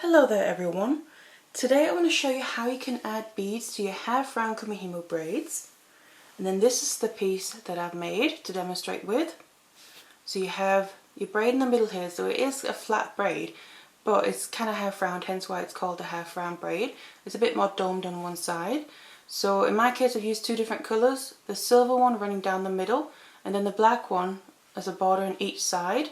Hello there everyone. Today I want to show you how you can add beads to your half-round Kumihimo braids. And then this is the piece that I've made to demonstrate with. So you have your braid in the middle here, so it is a flat braid, but it's kind of half-round, hence why it's called a half-round braid. It's a bit more domed on one side. So in my case I've used two different colours, the silver one running down the middle, and then the black one as a border on each side.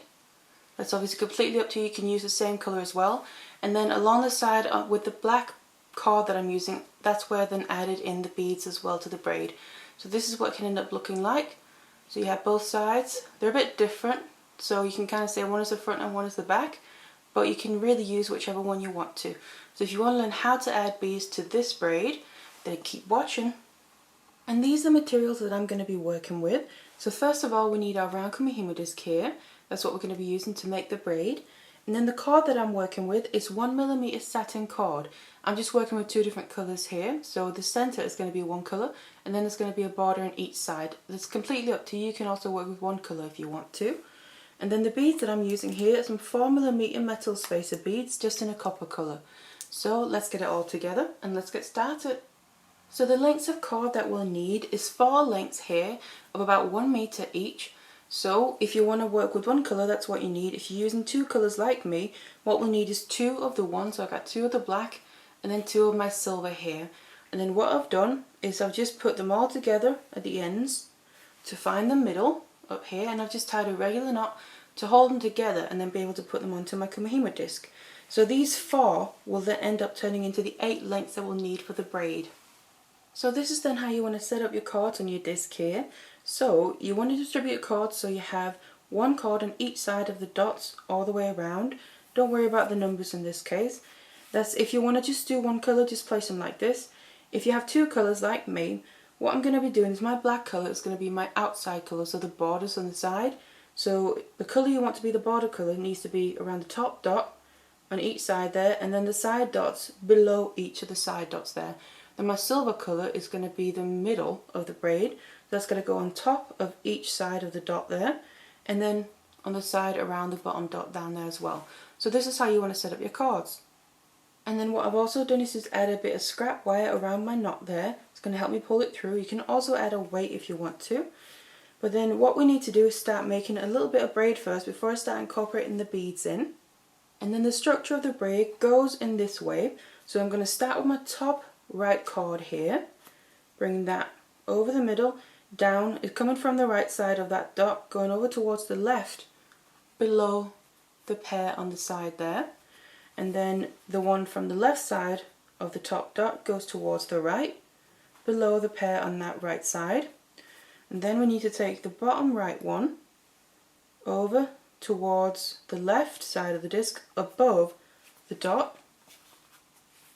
That's obviously completely up to you, you can use the same colour as well. And then along the side with the black cord that I'm using, that's where I then added in the beads as well to the braid. So this is what it can end up looking like. So you have both sides, they're a bit different, so you can kind of say one is the front and one is the back, but you can really use whichever one you want to. So if you want to learn how to add beads to this braid, then keep watching. And these are the materials that I'm going to be working with. So first of all we need our round Kumihimo disc here. That's what we're going to be using to make the braid. And then the cord that I'm working with is 1mm satin cord. I'm just working with two different colours here. So the centre is going to be one colour, and then there's going to be a border on each side. It's completely up to you. You can also work with one colour if you want to. And then the beads that I'm using here are some 4mm metal spacer beads, just in a copper colour. So let's get it all together and let's get started. So the lengths of cord that we'll need is 4 lengths here of about 1 metre each. So if you want to work with one colour, that's what you need. If you're using two colours like me, what we'll need is 2 of the one. So I've got 2 of the black and then 2 of my silver here. And then what I've done is I've just put them all together at the ends to find the middle up here, and I've just tied a regular knot to hold them together and then be able to put them onto my Kumihimo disc. So these 4 will then end up turning into the 8 lengths that we'll need for the braid. So this is then how you want to set up your cords on your disc here. So you want to distribute cords so you have one cord on each side of the dots all the way around. Don't worry about the numbers in this case. That's if you want to just do one colour, just place them like this. If you have 2 colours like me, what I'm going to be doing is my black colour is going to be my outside colour, so the borders on the side. So the colour you want to be the border colour needs to be around the top dot on each side there, and then the side dots below each of the side dots there. Then my silver colour is going to be the middle of the braid. That's going to go on top of each side of the dot there, and then on the side around the bottom dot down there as well. So this is how you want to set up your cords. And then what I've also done is just add a bit of scrap wire around my knot there. It's going to help me pull it through. You can also add a weight if you want to. But then what we need to do is start making a little bit of braid first before I start incorporating the beads in. And then the structure of the braid goes in this way. So I'm going to start with my top right cord here, bring that over the middle, down, it's coming from the right side of that dot, going over towards the left, below the pair on the side there, and then the one from the left side of the top dot goes towards the right, below the pair on that right side, and then we need to take the bottom right one over towards the left side of the disc, above the dot,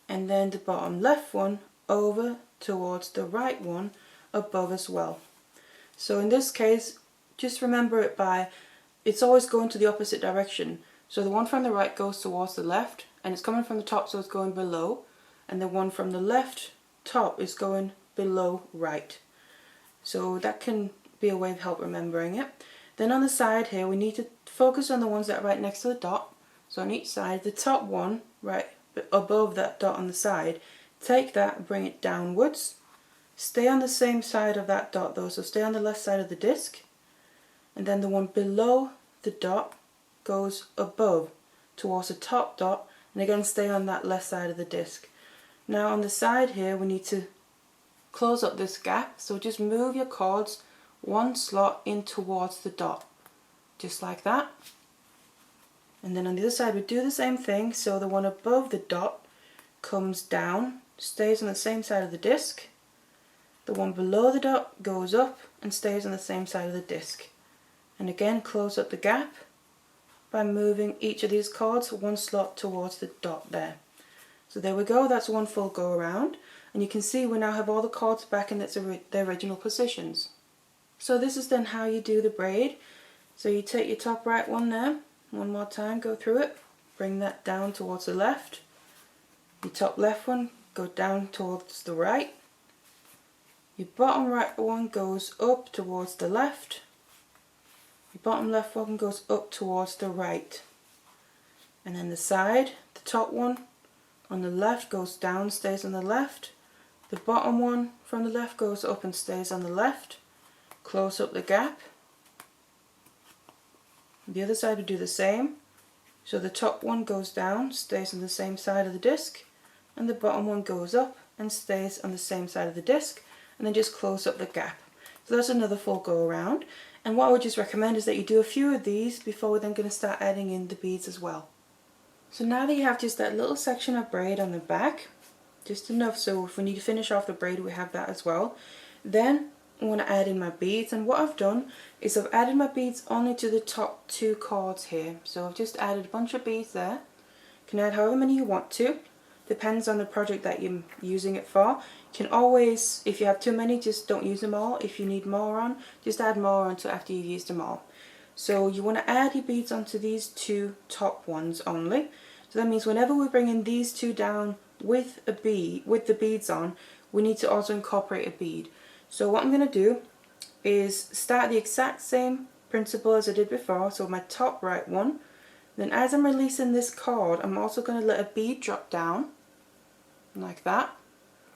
and then the bottom left one over towards the right one above as well. So in this case, just remember it by, it's always going to the opposite direction. So the one from the right goes towards the left, and it's coming from the top, so it's going below, and the one from the left top is going below right. So that can be a way of help remembering it. Then on the side here, we need to focus on the ones that are right next to the dot. So on each side, the top one right above that dot on the side, take that and bring it downwards. Stay on the same side of that dot though, so stay on the left side of the disc, and then the one below the dot goes above towards the top dot, and again stay on that left side of the disc. Now on the side here we need to close up this gap, so just move your cords one slot in towards the dot, just like that. And then on the other side we do the same thing, so the one above the dot comes down, stays on the same side of the disc. The one below the dot goes up and stays on the same side of the disc. And again close up the gap by moving each of these cords one slot towards the dot there. So there we go, that's one full go around, and you can see we now have all the cords back in their original positions. So this is then how you do the braid. So you take your top right one there, one more time, go through it, bring that down towards the left. Your top left one, go down towards the right. Your bottom right one goes up towards the left. Your bottom left one goes up towards the right. And then the the top one on the left goes down, stays on the left. The bottom one from the left goes up and stays on the left. Close up the gap. The other side we do the same. So the top one goes down, stays on the same side of the disc, and the bottom one goes up and stays on the same side of the disc, and then just close up the gap. So that's another full go around. And what I would just recommend is that you do a few of these before we're then going to start adding in the beads as well. So now that you have just that little section of braid on the back, just enough so if we need to finish off the braid we have that as well, then I want to add in my beads. And what I've done is I've added my beads only to the top 2 cords here. So I've just added a bunch of beads there. You can add however many you want to, depends on the project that you're using it for. You can always, if you have too many, just don't use them all. If you need more on, just add more until after you've used them all. So you want to add your beads onto these 2 top ones only. So that means whenever we're bringing these 2 down with a bead, with the beads on, we need to also incorporate a bead. So what I'm going to do is start the exact same principle as I did before. So my top right one, then as I'm releasing this cord, I'm also going to let a bead drop down like that.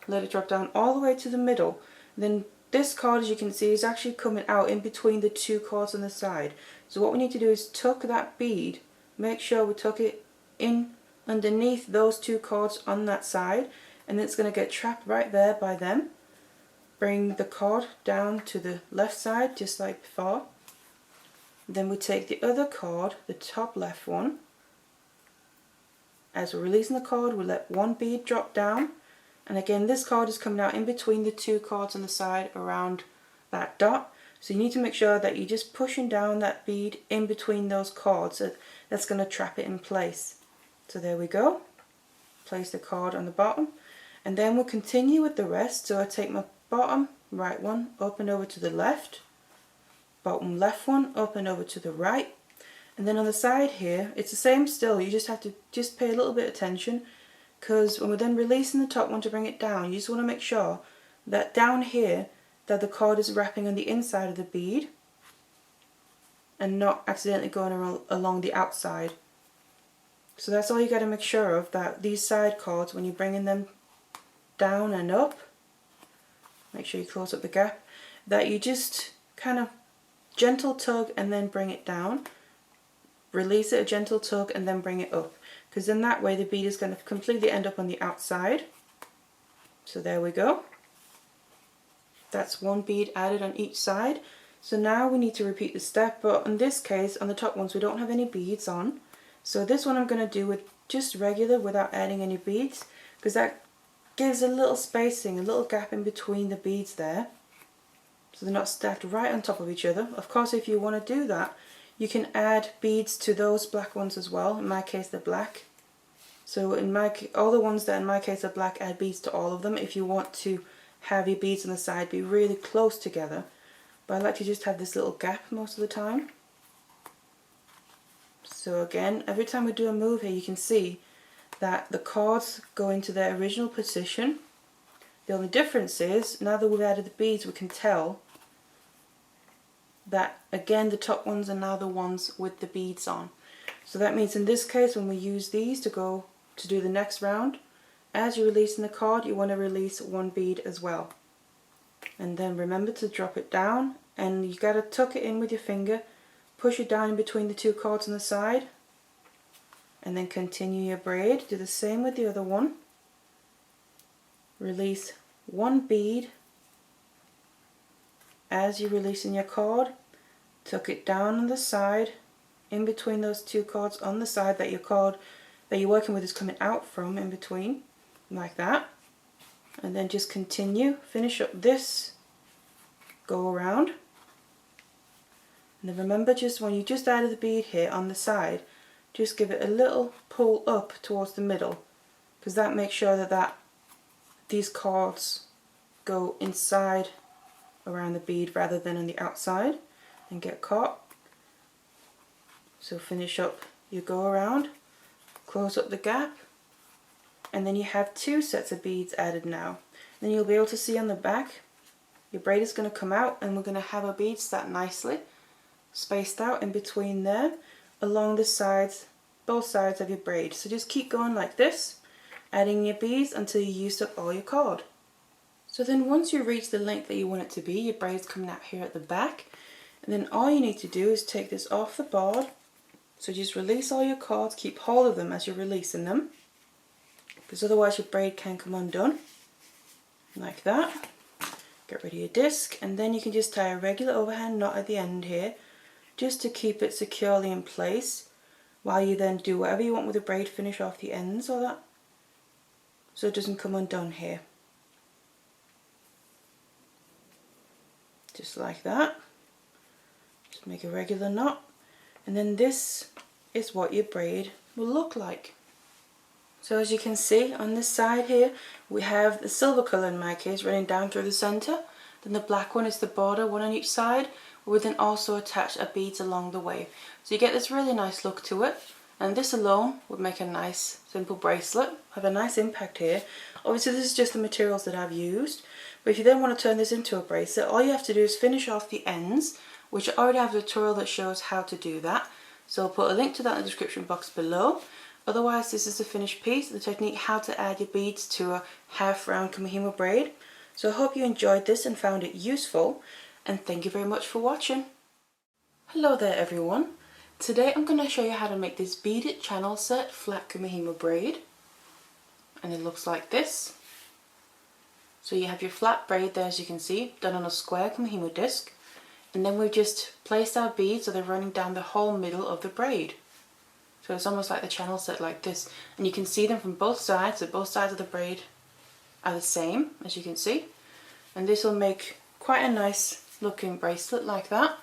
Let it drop down all the way to the middle. Then this cord, as you can see, is actually coming out in between the 2 cords on the side. So what we need to do is tuck that bead, make sure we tuck it in underneath those 2 cords on that side, and it's going to get trapped right there by them. Bring the cord down to the left side just like before. Then we take the other cord, the top left one. As we're releasing the cord, we let one bead drop down, and again this cord is coming out in between the 2 cords on the side around that dot. So you need to make sure that you're just pushing down that bead in between those cords. That's going to trap it in place. So there we go. Place the cord on the bottom, and then we'll continue with the rest. So I take my bottom right one up and over to the left, bottom left one up and over to the right, and then on the side here it's the same still. You just have to just pay a little bit of attention, because when we're then releasing the top one to bring it down, you just want to make sure that down here that the cord is wrapping on the inside of the bead and not accidentally going along the outside. So that's all you got to make sure of, that these side cords, when you're bringing them down and up, make sure you close up the gap, that you just kind of gentle tug and then bring it down. Release it, a gentle tug, and then bring it up, because then that way the bead is going to completely end up on the outside. So there we go. That's one bead added on each side. So now we need to repeat the step, but in this case on the top ones we don't have any beads on. So this one I'm going to do with just regular without adding any beads, because that gives a little spacing, a little gap in between the beads there, so they're not stacked right on top of each other. Of course, if you want to do that, you can add beads to those black ones as well. In my case they're black, so all the ones that in my case are black, add beads to all of them if you want to have your beads on the side be really close together. But I like to just have this little gap most of the time. So again, every time we do a move here, you can see that the cords go into their original position. The only difference is, now that we've added the beads, we can tell that again the top ones are now the ones with the beads on. So that means in this case, when we use these to go to do the next round, as you're releasing the cord, you want to release one bead as well. And then remember to drop it down, and you got to tuck it in with your finger, push it down in between the 2 cords on the side, and then continue your braid. Do the same with the other one. Release one bead as you're releasing your cord, tuck it down on the side in between those 2 cords on the side that your cord that you're working with is coming out from, in between, like that. And then just continue, finish up this go around. And then remember, just when you just added the bead here on the side, just give it a little pull up towards the middle, because that makes sure that these cords go inside around the bead rather than on the outside and get caught. So finish up your go around, close up the gap, and then you have 2 sets of beads added now. Then you'll be able to see on the back, your braid is going to come out, and we're going to have our beads sat nicely spaced out in between there along the sides both sides of your braid. So just keep going like this, adding your beads until you used up all your cord. So then once you reach the length that you want it to be, your braid's coming out here at the back, and then all you need to do is take this off the board. So just release all your cords, keep hold of them as you're releasing them, because otherwise your braid can come undone, like that. Get rid of your disc, and then you can just tie a regular overhand knot at the end here, just to keep it securely in place, while you then do whatever you want with the braid, finish off the ends or that, so it doesn't come undone here. Just like that. Just make a regular knot, and then this is what your braid will look like. So as you can see on this side here, we have the silver colour in my case running down through the centre, then the black one is the border, one on each side. We then also attach our beads along the way. So you get this really nice look to it, and this alone would make a nice simple bracelet, have a nice impact here. Obviously this is just the materials that I've used, but if you then want to turn this into a bracelet, all you have to do is finish off the ends, which I already have a tutorial that shows how to do that. So I'll put a link to that in the description box below. Otherwise, this is the finished piece, the technique how to add your beads to a half round Kumihimo braid. So I hope you enjoyed this and found it useful, and thank you very much for watching. Hello there everyone. Today I'm going to show you how to make this beaded channel set flat Kumihimo braid. And it looks like this. So you have your flat braid there, as you can see, done on a square Kumihimo disc. And then we've just placed our beads so they're running down the whole middle of the braid. So it's almost like the channel set like this, and you can see them from both sides, so both sides of the braid are the same, as you can see. And this will make quite a nice looking bracelet like that.